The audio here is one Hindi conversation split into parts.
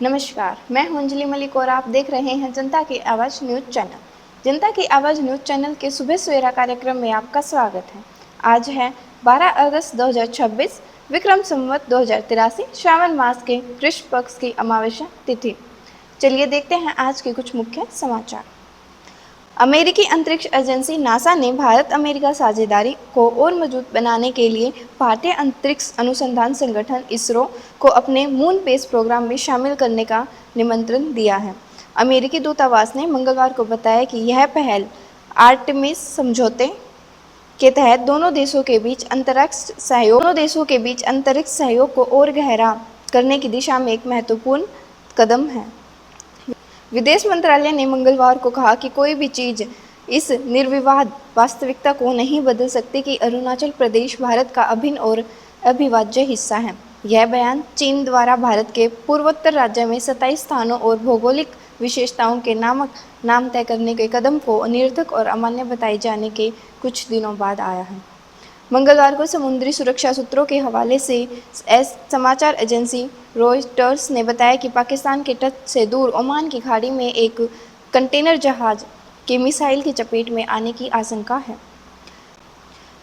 नमस्कार, मैं हूं अंजलि मलिक और आप देख रहे हैं जनता की आवाज़ न्यूज़ चैनल। जनता की आवाज़ न्यूज़ चैनल के सुबह सवेरा कार्यक्रम में आपका स्वागत है। आज है 12 अगस्त 2026, विक्रम संवत 2083, श्रावण मास के कृष्ण पक्ष की अमावस्या तिथि। चलिए देखते हैं आज के कुछ मुख्य समाचार। अमेरिकी अंतरिक्ष एजेंसी नासा ने भारत अमेरिका साझेदारी को और मजबूत बनाने के लिए भारतीय अंतरिक्ष अनुसंधान संगठन इसरो को अपने मून बेस प्रोग्राम में शामिल करने का निमंत्रण दिया है। अमेरिकी दूतावास ने मंगलवार को बताया कि यह पहल आर्टेमिस समझौते के तहत दोनों देशों के बीच अंतरिक्ष सहयोग को और गहरा करने की दिशा में एक महत्वपूर्ण कदम है। विदेश मंत्रालय ने मंगलवार को कहा कि कोई भी चीज़ इस निर्विवाद वास्तविकता को नहीं बदल सकती कि अरुणाचल प्रदेश भारत का अभिन्न और अविभाज्य हिस्सा है। यह बयान चीन द्वारा भारत के पूर्वोत्तर राज्य में 27 स्थानों और भौगोलिक विशेषताओं के नाम तय करने के कदम को निरर्थक और अमान्य बताए जाने के कुछ दिनों बाद आया है। मंगलवार को समुद्री सुरक्षा सूत्रों के हवाले से समाचार एजेंसी रॉयटर्स ने बताया कि पाकिस्तान के तट से दूर ओमान की खाड़ी में एक कंटेनर जहाज के मिसाइल की चपेट में आने की आशंका है।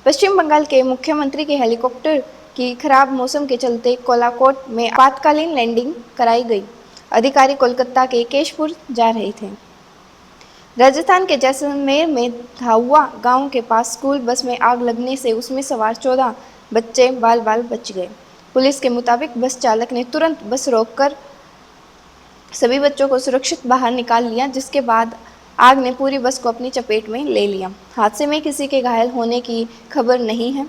पश्चिम बंगाल के मुख्यमंत्री के हेलीकॉप्टर की खराब मौसम के चलते कोलाकोट में आपातकालीन लैंडिंग कराई गई। अधिकारी कोलकाता के केशपुर जा रहे थे। राजस्थान के जैसलमेर में धाउआ गांव के पास स्कूल बस में आग लगने से उसमें सवार 14 बच्चे बाल बच गए। पुलिस के मुताबिक बस चालक ने तुरंत बस रोककर सभी बच्चों को सुरक्षित बाहर निकाल लिया, जिसके बाद आग ने पूरी बस को अपनी चपेट में ले लिया। हादसे में किसी के घायल होने की खबर नहीं है।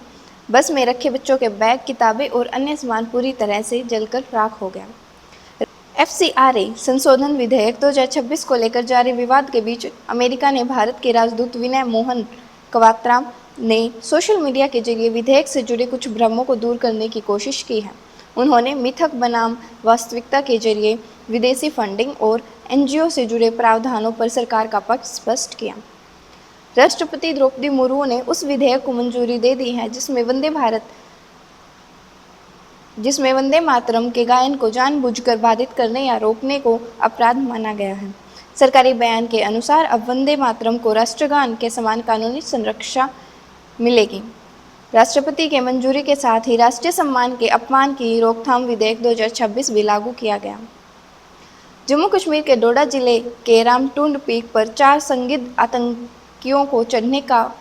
बस में रखे बच्चों के बैग, किताबें और अन्य सामान पूरी तरह से जलकर राख हो गया। FCRA संशोधन विधेयक 2026 को लेकर जारी विवाद के बीच अमेरिका ने भारत के राजदूत विनय मोहन क्वात्रा ने सोशल मीडिया के जरिए विधेयक से जुड़े कुछ भ्रमों को दूर करने की कोशिश की है। उन्होंने मिथक बनाम वास्तविकता के जरिए विदेशी फंडिंग और NGO से जुड़े प्रावधानों पर सरकार का पक्ष स्पष्ट किया। राष्ट्रपति द्रौपदी मुर्मू ने उस विधेयक को मंजूरी दे दी है जिसमें वंदे मातरम के गायन को जानबूझकर बाधित करने या रोकने को अपराध माना गया है। सरकारी बयान के अनुसार अब वंदे मातरम को राष्ट्रगान के समान कानूनी संरक्षा मिलेगी। राष्ट्रपति के मंजूरी के साथ ही राष्ट्रीय सम्मान के अपमान की रोकथाम विधेयक 2026 भी लागू किया गया। जम्मू कश्मीर के डोडा जिले के रामटुंड पीक पर 4 संदिग्ध आतंकियों को चढ़ने का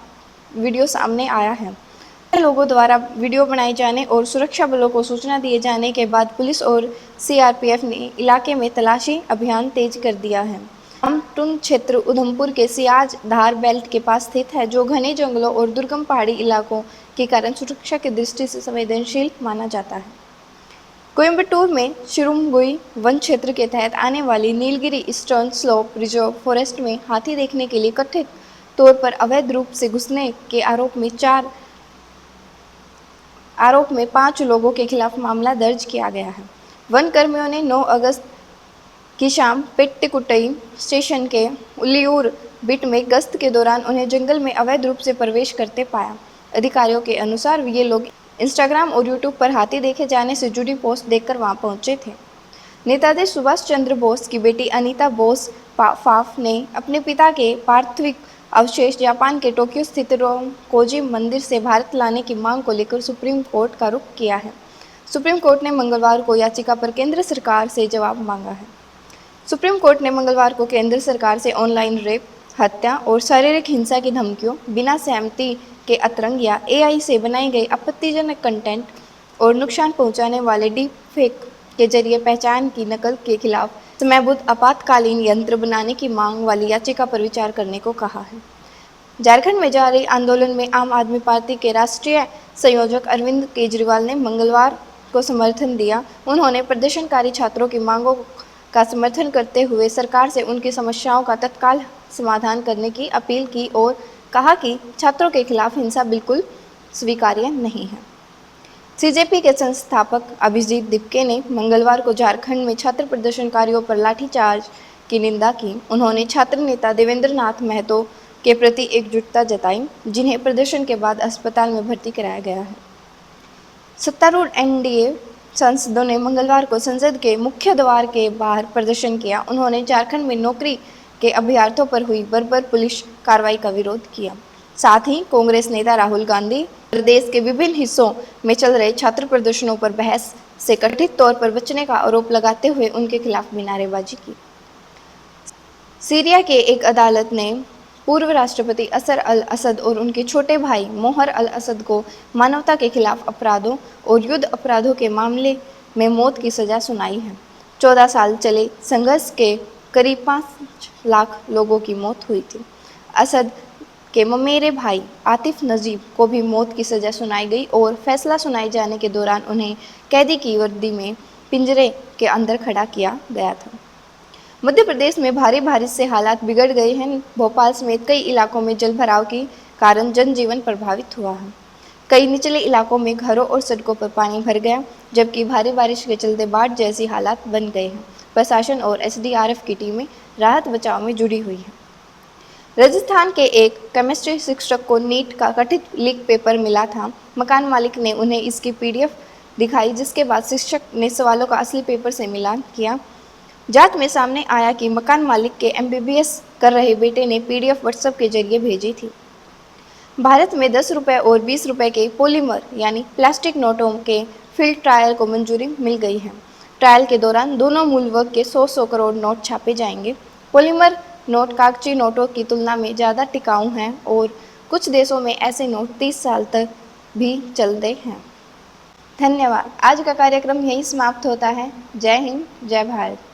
वीडियो सामने आया है। लोगों द्वारा वीडियो बनाए जाने और सुरक्षा बलों को सूचना दिए जाने के बाद पुलिस और CRPF ने इलाके में तलाशी अभियान तेज कर दिया है। रामटुंड क्षेत्र उधमपुर के सियाज धार बेल्ट के पास स्थित है, जो घने जंगलों और दुर्गम पहाड़ी इलाकों के कारण सुरक्षा की दृष्टि से संवेदनशील माना जाता है। कोयम्बटूर में शिरुमगुई वन क्षेत्र के तहत आने वाली Nilgiri eastern slope reserve forest में हाथी देखने के लिए कथित तौर पर अवैध रूप से घुसने के आरोप में 5 लोगों के खिलाफ मामला दर्ज किया गया है। वन कर्मियों ने 9 अगस्त की शाम पेट्टिकुटई स्टेशन के उलियूर बिट में गश्त के दौरान उन्हें जंगल में अवैध रूप से प्रवेश करते पाया। अधिकारियों के अनुसार ये लोग इंस्टाग्राम और यूट्यूब पर हाथी देखे जाने से जुड़ी पोस्ट देखकर वहां पहुंचे थे। नेताजी सुभाष चंद्र बोस की बेटी अनीता बोस फाफ ने अपने पिता के पार्थिव अवशेष जापान के टोक्यो स्थित रोकोजी मंदिर से भारत लाने की मांग को लेकर सुप्रीम कोर्ट का रुख किया है। सुप्रीम कोर्ट ने मंगलवार को याचिका पर केंद्र सरकार से जवाब मांगा है। सुप्रीम कोर्ट ने मंगलवार को केंद्र सरकार से ऑनलाइन रेप, हत्या और शारीरिक हिंसा की धमकियों, बिना सहमति के अतरंग या AI से बनाई गई आपत्तिजनक कंटेंट और नुकसान पहुंचाने वाले डीप फेक के जरिए पहचान की नकल के खिलाफ समयबद्ध आपातकालीन यंत्र बनाने की मांग वाली याचिका पर विचार करने को कहा है। झारखंड में जारी आंदोलन में आम आदमी पार्टी के राष्ट्रीय संयोजक अरविंद केजरीवाल ने मंगलवार को समर्थन दिया। उन्होंने प्रदर्शनकारी छात्रों की मांगों का समर्थन करते हुए सरकार से उनकी समस्याओं का तत्काल समाधान करने की अपील की और कहा कि छात्रों के खिलाफ हिंसा बिल्कुल स्वीकार्य नहीं है। CJP के संस्थापक अभिजीत दिपके ने मंगलवार को झारखंड में छात्र प्रदर्शनकारियों पर लाठीचार्ज की निंदा की। उन्होंने छात्र नेता देवेंद्र नाथ महतो के प्रति एकजुटता जताई, जिन्हें प्रदर्शन के बाद अस्पताल में भर्ती कराया गया है। सत्तारूढ़ NDA सांसदों ने मंगलवार को संसद के मुख्य द्वार के बाहर प्रदर्शन किया। उन्होंने झारखंड में नौकरी के अभ्यर्थियों पर हुई बर्बर पुलिस कार्रवाई का विरोध किया। साथ ही कांग्रेस नेता राहुल गांधी प्रदेश के विभिन्न हिस्सों में चल रहे छात्र प्रदर्शनों पर बहस से कथित तौर पर बचने का आरोप लगाते हुए उनके खिलाफ भी नारेबाजी की। सीरिया के एक अदालत ने पूर्व राष्ट्रपति असर अल असद और उनके छोटे भाई मोहर अल असद को मानवता के खिलाफ अपराधों और युद्ध अपराधों के मामले में मौत की सजा सुनाई है। 14 साल चले संघर्ष के करीब 5 लाख लोगों की मौत हुई थी। असद के ममेरे भाई आतिफ नजीब को भी मौत की सजा सुनाई गई और फैसला सुनाए जाने के दौरान उन्हें कैदी की वर्दी में पिंजरे के अंदर खड़ा किया गया था। मध्य प्रदेश में भारी बारिश से हालात बिगड़ गए हैं। भोपाल समेत कई इलाकों में जलभराव के कारण जनजीवन प्रभावित हुआ है। कई निचले इलाकों में घरों और सड़कों पर पानी भर गया, जबकि भारी बारिश के चलते बाढ़ जैसी हालात बन गए हैं। प्रशासन और एसडीआरएफ की टीमें राहत बचाव में जुड़ी हुई हैं। राजस्थान के एक केमिस्ट्री शिक्षक को नीट का कथित लीक पेपर मिला था। मकान मालिक ने उन्हें इसकी पीडीएफ दिखाई, जिसके बाद शिक्षक ने सवालों का असली पेपर से मिलान किया। जांच में सामने आया कि मकान मालिक के एमबीबीएस कर रहे बेटे ने पीडीएफ व्हाट्सएप के जरिए भेजी थी। भारत में 10 रुपये और 20 रुपये के पॉलीमर यानी प्लास्टिक नोटों के फील्ड ट्रायल को मंजूरी मिल गई है। ट्रायल के दौरान दोनों मूल वर्ग के 100 करोड़ नोट छापे जाएंगे। पॉलीमर नोट कागजी नोटों की तुलना में ज़्यादा टिकाऊ हैं और कुछ देशों में ऐसे नोट 30 साल तक भी चलते हैं। धन्यवाद। आज का कार्यक्रम यहीं समाप्त होता है। जय हिंद, जय भारत।